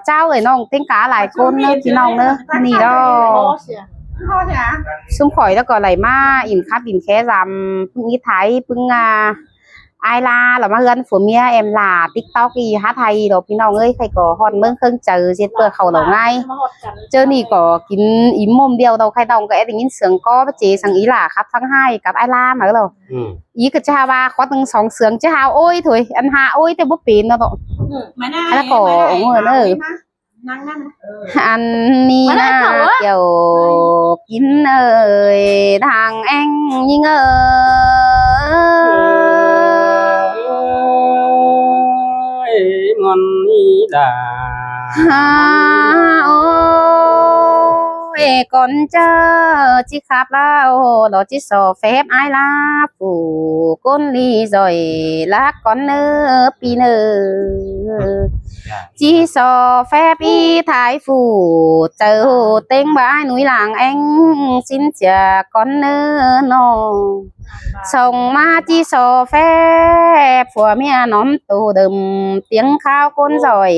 เจ้าเอ้ยน้องเต็งกาหลายคนเนอะพี่น้องเนอะนี่ดอกซุ่มข่อยแล้วก็ไหลมาอินครับอินแค่รำพึ่งอีไทยพึ่งไอลาแล้วมาเฮือนผัวเมียเอ็มลาติ๊กต็อกอีฮะไทยดอกพี่น้องเอ้ยใครก็ฮอนเมืองเครื่องเจอเจ็ดเปิดเขาเหล่าไงเจอนี่ก็กินอิ่มมุมเดียวเราใครต้องก็ได้ยินเสียงก็ไปเจสังอีหล่าครับทั้งให้กับไอลามาแล้วอีก็จะว่าขอตั้งสองเสียงจะหาโอ้ยถอยอันหาโอ้ยแต่บ่เป็นเนาะต้องแล้วก็โอ้เนออันนี้นะเกี่ยวกินเอ่ยทางแองยิ่งเอ่ยงอนนี่ด่าโอ้ยก่อนเจอจิขับแล้วเราจิสอเฟบไอลาฟูก้นลีจอยลักก่อนเนอปีเนอchỉ so phép y thái phủ chờ tên bãi núi làng anh xin chào con nơ nó sông ma chỉ so phép của mẹ nóm tù đầm tiếng khao con rồi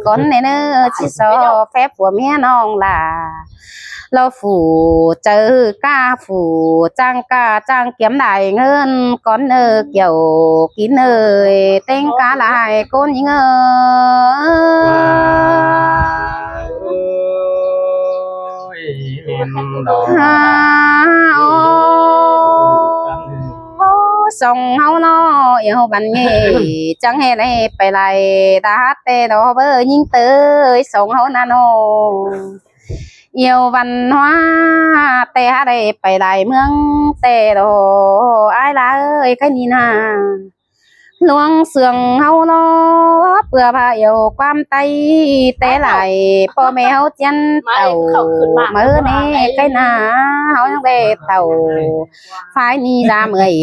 con này nơ chỉ so phép của mẹ non là lo phủ chờ ca phủ trang kiếm đại hơn con nơ kiểu kín ơi tên cá lại con những sông hao nó yêu bạn nghe chẳng hề này phải lại đã tê đó với những tới sông hao nano yêu văn hóa tê hát đây phải lại mương tê đồ ai lá ơi cái nhìn à luông sườn hao nó bừa bà yêu quan tay té lại po mẹ hao chân tàu mơ nè cái na hao nhang về tàu phải ni làm người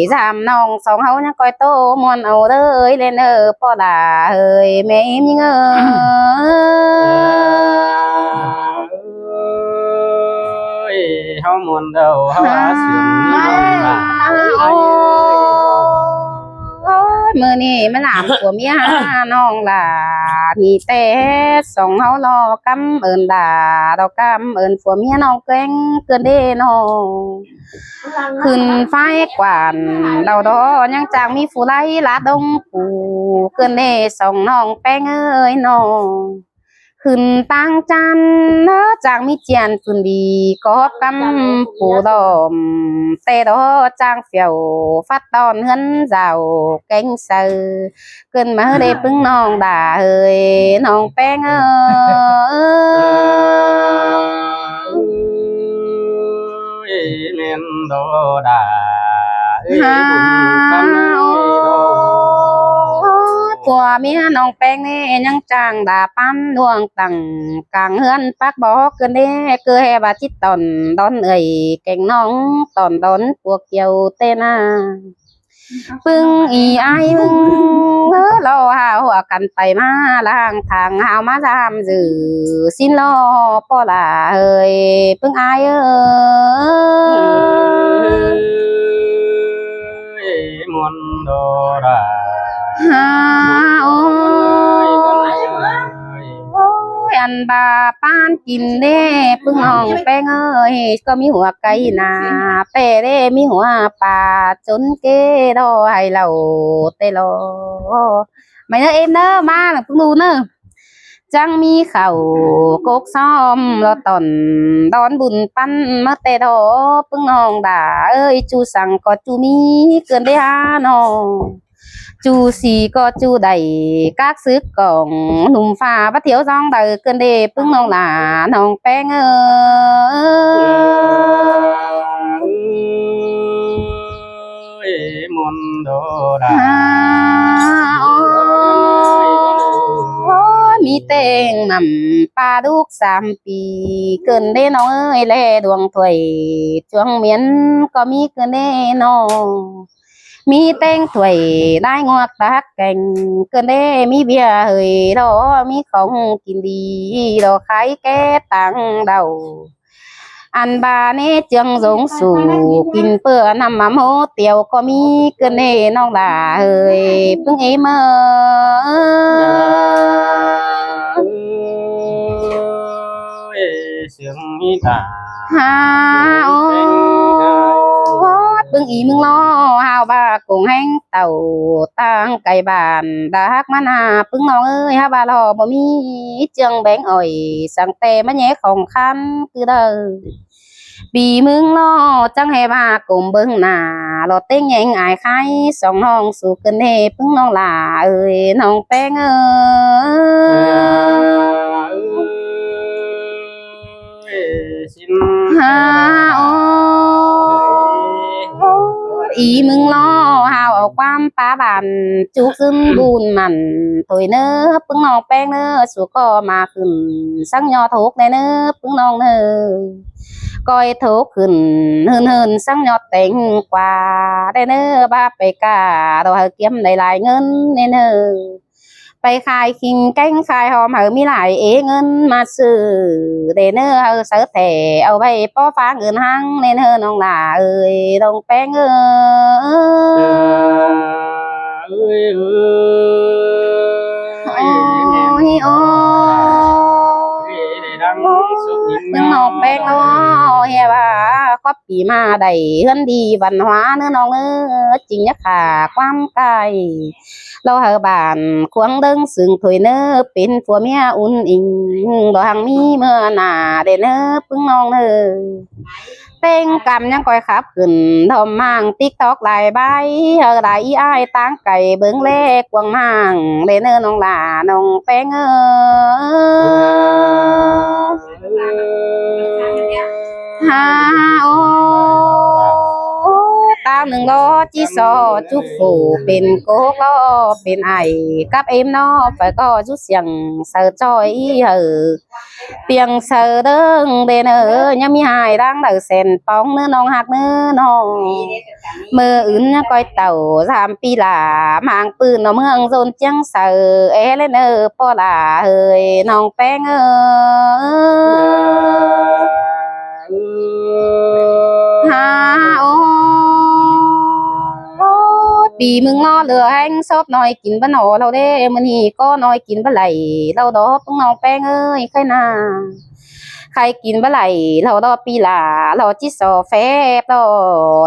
làm nòng sông hao nhang coi tô muôn ầu ơi lên ở po là ơi mẹ em như ngơ hao muôn đầu hao mưa nè mới làm của mía non là nhị té sông hao lo cảm ơn đà đâu cảm ơn của mía non quen cơn đê nóขึ้นไฟกวานเราดอยังจางมีฟูไลลาดงปูเกินเน่สองน้องแป้งเอ้ยน้องขึ้นตั้งจันเนอจางมีเจียนขึ้นดีก็กำปูดอมเตดอจางเฟียวฟัดตอนเฮือนเจ้าแกงเสือเกินมาได้พึ่งน้องด่าเอ้ยน้องแป้งเอ้ยเมนโดดาcủa mía nong beng nè nhang chàng đà pan luồng tằng càng hơn bác bó cơn đê cơ hè bà chít tòn đón người cành nong tòn đón cuộc kiều tên à bưng ý ai bưng ngỡ lo hào hòa cần tay ma lang thang hào má giam giữ xin lo po là ơi bưng ai ơi muôn đồ đà anh bà pan kín đêพึ่งน้องแป้งเอ้ยก็มีหัวไก่นาเป้เด้มีหัวปลาจนเกดอให้เราเตโลไม่เนอะเอ็มเนอะมาเพิ่งดูเนอะจังมีเข่ากกซ้อมรอตอนดอนบุญปั้นมาเตโดพึ่งน้องด่าเอ้ยจูสั่งก็จูมีเกินได้ฮะน้องchú xì có chú đầy các sức còn nùng pha bắt thiếu rong đời cơn đê bưng nong là nong beng ơi muôn đồ đà mi tên nằm pa đúc sam pi cơn đê nó ơi lê đường tuổi chuông miến có mi cơn đê nó mi tên tuổi đai ngọt tác cành cơn đê mi bia hơi đó mi không kín đi đó khai cái tăng đầu ăn ba nê trường giống sủ kín bữa nằm mắm hố tiêu có mi cơn đê nong là hơi bưng em เสียงมีตา ฮาโอ้บึงอีมึงล้อฮาวบาคงแห้งเต่าตั้งไก่บานดาฮักมานาปึงน้องเอ้ยฮาบาลอบ่มีเจียงแบงอ่อยสังแต่มาแย่ของคันคือเด้อปีมึงล้อจังให้บากลมเบิ่งหน้ารอเต้งแยงอายใครสองน้องสู่กันเฮปึงน้องหล่าเอ้ยน้องแป้งเอ้ย xin ฮาโออีมึงล้อฮาวเอาความป้าบานจุกซึ่งบุญมันถอยเนอปึ้งน้องแป้งเนอสู่ก็มาขึ้นสังยอทุกในเนอปึ้งน้องเนอก้อยทุกขึ้นเฮินสังยอแต่งกว่าได้เนอบาไปกาเราหาเก็บได้หลายเงินในเนอไปขายขิงแกงขายหอมเหอมีหลายเงินมาซื้อเดเนอเออเสือแต่เอาไปป้อฟ้าเงินหังเนเนอน้องหล่าเอ้ยลงแป้งเอ้ยโอ้มึงน้องแป้งเนาะเฮียว่าครอบปีมาได้เฮือนดีวันหวาเนื้อน้องเอ้ยจริงยะค่ะความไกลเราหาบ้านควงเดิงซึ่งถอยเนื้อเป็นผัวเมียอุ่นอิงบ่หังมีเมื่อหน้าเด้เนื้อปึ้งน้องเอ้ยเต้งกำยังก่อยขับขึ้นทอมมั่งติ๊กตอกหลายใบเฮอหลายอ้ายตั้งไก่เบิ่งเล็กกวางมั่งเด้เนื้อน้องหล่าน้องแป้งเอ้ยฮาโอตาหนึ่งล้อจีซอจุกฝูเป็นโกกล้อเป็นไอกับเอ็มนอphải có chút xiềng sờ trôi hờ tiếng sờ đơn đền ở nhà mi hài đang đợi sen bóng nữa non hạt nữa non mơ ướn coi tàu giảm pi là mangปืนnóเมืองโซนเจียงเสอเอเลนปอลาเฮยน้องแป้งฮาโอปีมึงล้อเหลือแห้งซบหน่อยกินบะหนอเราเด้มันนี่ก็น้อยกินบะไหลเราดอกน้องแป้งเอ้ยใครนาใครกินบะไหลเราดอปีหลาเราจิโซเฟบเรา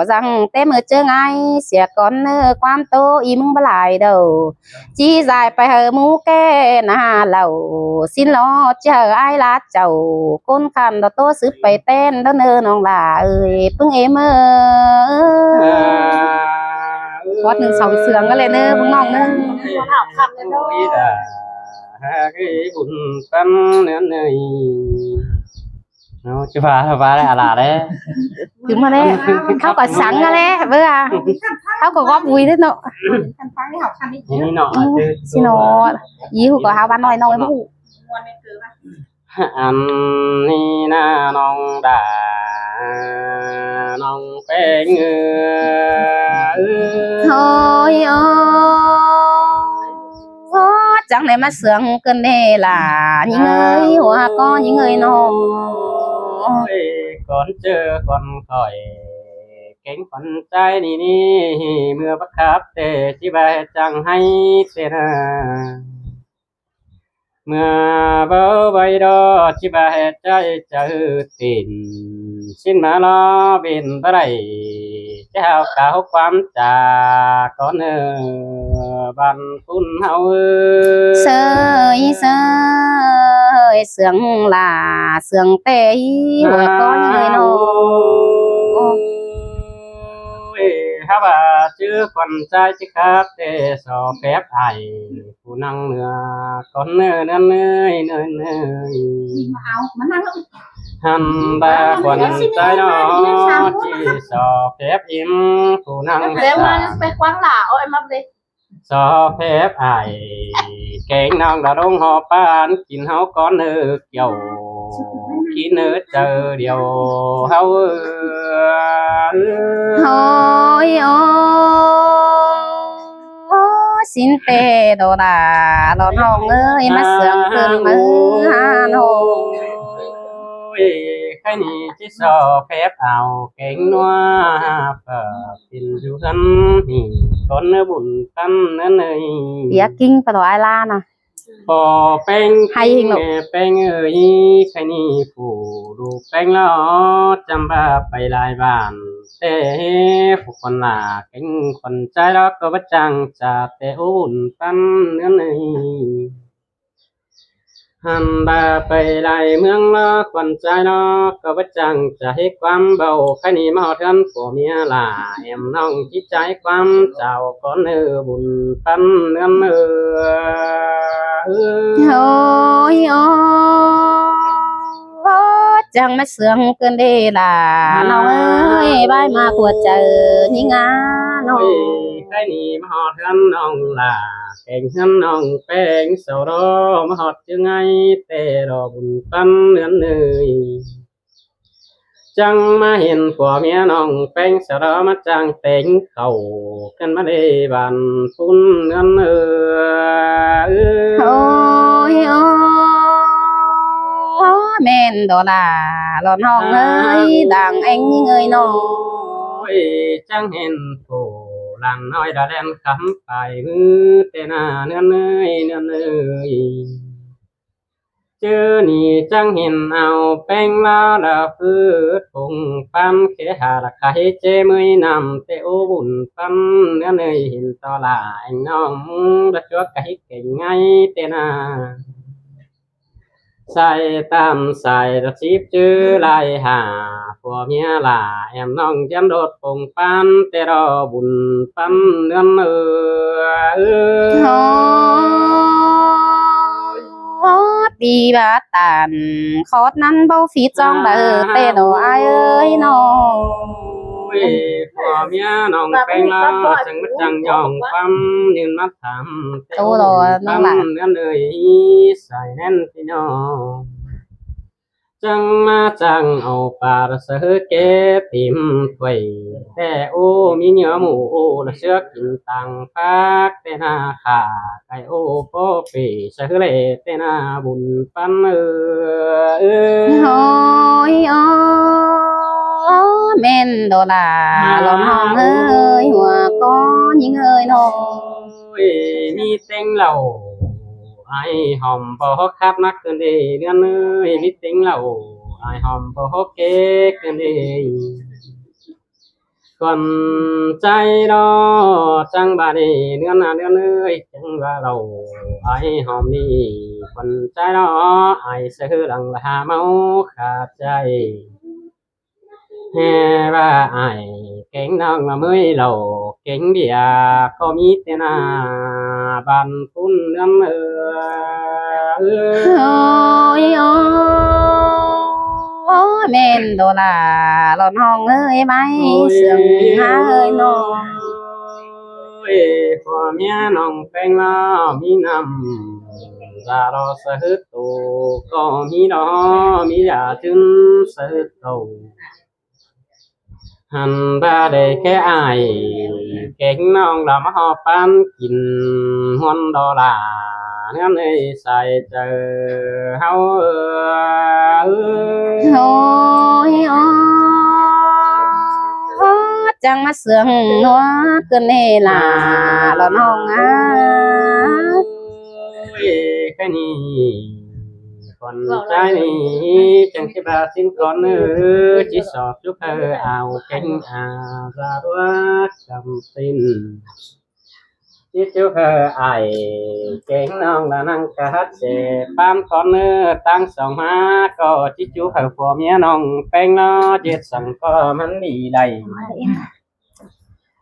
rằng té mơ chơi ngay sẽ con quan tô im bả lại đầu chỉ dài phải hờ mũ kê na lầu xin lo chờ ai lá chầu con khăn đó tô sứ phải tên đó nơ nong là ơi pưng em ơi วัดหนึ่งสองเสืองก็เลยเนอะพวกน้องเนอะถามคำเลยเนอะcái bún tăm nữa này nó chưa phá đấy à là đấy ถึงมาแล้วเขาก็สังกันแล้วเบื่อเขาก็góp vui đấy nọนี่เนาะ xin nóยี่หูก็หาวันน้อยน้อยมู่อันนี้น่าน้องด่าน้องเป็นthôi chẳng lẽ mà sướng cơn đê là những người hoa có những người nó con chưa con khỏi cánh phần trái đi đi mưa bắc khắp để chỉ bài chẳng hay tên mưa bão bay đó chỉ bài trái chờ tiền xin mà lo bên đây chào caoความจ่าcon ban phun hao sơi sơi sướng là sướng tê hoa có những người nó ha bà chứ con trai chứ khác để so phép ai phụ năng nữa con nơi nơi hắn ba con trai nó chỉ so phép im phụ năng so phép ai kén non đã đông họ ban kín háo con nước dầu kín nước chờ điều háo thôi xin tê đồ đà đồ nong ơi mắt sương cơn mơ hà nội cái này chỉ so phép ảo kén noa phở tin du thân con nó buồn tâm nữa này bia kinh và đồ ai la nè พอแป้ง ให้เองหรอก แม่แป้งเอ้ยใครนี่ผู้ดูแป้งล้อจำบ้าไปหลายบ้านแต่ผู้คนหน้าเก่งคนใจรักก็บ่จังจะแต่อุ่นปันเนื้อเนยหันบ้าไปหลายเมืองละคนใจรักก็บ่จังจะให้ความเบาใครนี่มาฮอดกันผัวเมียล่ะแอมน้องจิตใจความเจ้าก็เนื้อบุญปันเนื้อเนย โอ้ยโอ้จังมาเสื่องเกินเดล่ะน้องเอ้ยบายมาปวดเจอยิ่งาน้อง ใครนี่มาหอดกันน้องล่ะแข่งกันน้องแป้งเสารอมาหอดยังไงแต่รอบุญปันเนือนเนยจังมาเห็นผัวเมียน้องแป้งเสารอมาจังแต่งเข้ากันมาได้บานฟุ้นเนือนเนย โอ้ยโอ้แม่นดอล่ะหลอนห้องเอ้ยดังเอ็งยิ่งเอ้ยน้อง โอ้ยจังเห็นผู้หลังน้อยดาแดนคำไปมือแต่หน้าเนื้อเนยเนื้อเนยเจอนี่จังเห็นเอาแป้งลาดาฟืดผงปั้นเคหาละไข่เจมือนำแต่โอบุญปั้นเนื้อเนยเห็นต่อลายน้องระจวกไก่เก่งไงแต่หน้าใส่ตามใส่ระชิบจื้อลายหาผัวเมียหล่าแอมน้องจำโดดปงปันแต่รอบุญปันเนื้อเนื้อ โอ้ปีบาตันขอดนั้นเบาฝีจ้องเบอเตโนอายเอ้ยน้อง โอ้ยผัวเมียน้องแป้งลาจังมัดจังยองปั๊มยืนมาทำแต่โอ้ปั๊มเนื้อเลยใส่แน่นพี่น้องจังมาจังเอาปลาเสือเก็บติมถ้วยแต่โอ้มีเนื้อหมูโอ้ละเชือกกินตังพักแต่หน้าขาไก่โอ้โปปีเสือเล่แต่หน้าบุญปันโอ้ยโอ้แม่นดอล่ะหลอนห้องเอ้ยหัวก้อนยิ่งเอ้ยน้อง มีเต็งเหล่าไอหอมพอคับนักเกินดีเดือนเอ้ยมีเต็งเหล่าไอหอมพอเก๊กเกินดีก่อนใจรอจังบาดีเดือนเดือนเอ้ยจังว่าเราไอหอมนี่คนใจรอไอเสือหลังละเมาขาดใจแฮ่ว่าไอเก่งน้องมาเมื่อยเราเก่งเบียก็มีแต่หน้าบันพุ่นเนื้อเอ้ย โอ้ยโอ้แม่นดอล่ะหลอนห้องเอ้ยไม่เสื่องหาเอ้ยน้อง พ่อเมียน้องแป้งล้อมีน้ำ ra lo sơ hứt tù có mi đó mi giả chân sơ hứt tù hành ba để cái ai kén non làm họ pan kín hoan đó là nên ấy sai chờ hao thôi chẳng mà sương nó cứ nề là non á cái này còn trai này chẳng cái bà xin con nữa chỉ sọt chút hơi ảo cánh ra đuốc cầm tin chỉ chút hơi ai cánh non là năng cả hát sẽ ban con nữa tăng sòng má có chỉ chút hơi phò mía non bánh nó chết sẵn có mắn đi đầy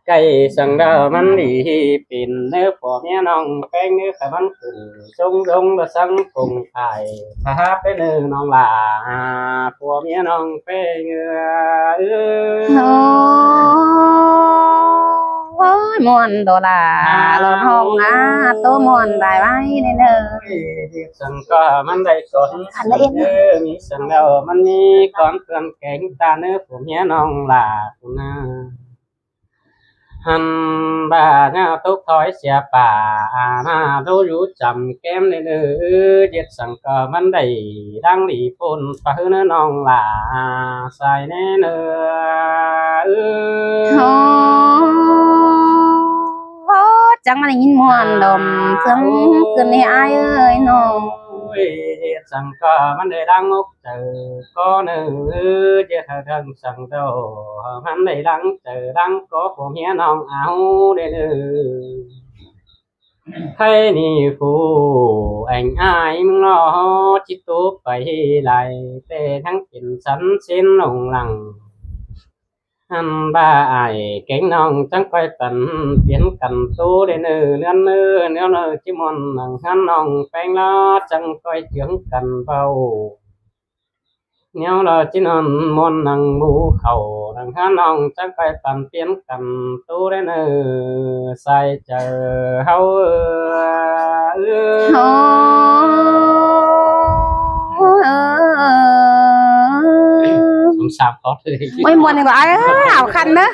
cây sừng đờมันดีปิ่นเนื้อผัวเมียน้องแป้งเนื้อขมันขึ้นจงดงละสังคงไข่ถ้าไปเนื้อน้องหลาผัวเมียน้องแป้งโอ้ยมวนโดลาลงห้องตัวมวนได้ไว้ในเด้อสังก็มันได้สนมีสังเดามันมีก้อนเกลือนแกงตาเนื้อผัวเมียน้องหลาคุณนาhành bà nhà tốt thói xe bà na đâu rú chầm kem lên diệt sẵn cờมันđầy đang lì phun và hư nó non là xài nè จังมันได้ยินม่วนดอมเฟืองเกินให้อายเอ้ยน้อง สั่งก็มันได้ดังอกเจอก็เนื้อเจ้าดังสั่งโตมันได้ดังเจอดังก็ผมเฮียน้องเอาได้เนื้อให้นี่ฟูanh aiมึงรอจิตตุไปไหลแต่ทั้งเป็นสันเส้นลงหลังอันบ้าไอ้เก่งน้องจังไปตันเปลี่ยนกันตู้ได้เนื้อเนื้อเนื้อเนื้อเนื้อจิมอนหนังหันน้องแปลงล้อจังไปเจืองกันเบาเนี้ยเราจินอนมอนหนังบูเขาหนังหันน้องจังไปตันเปลี่ยนกันตู้ได้เนื้อใส่เจอเฮาโอ้สงสารเขาเลย ไม่ม่วนดีกว่าอ้ายเอ้ยเอาคันเด้อ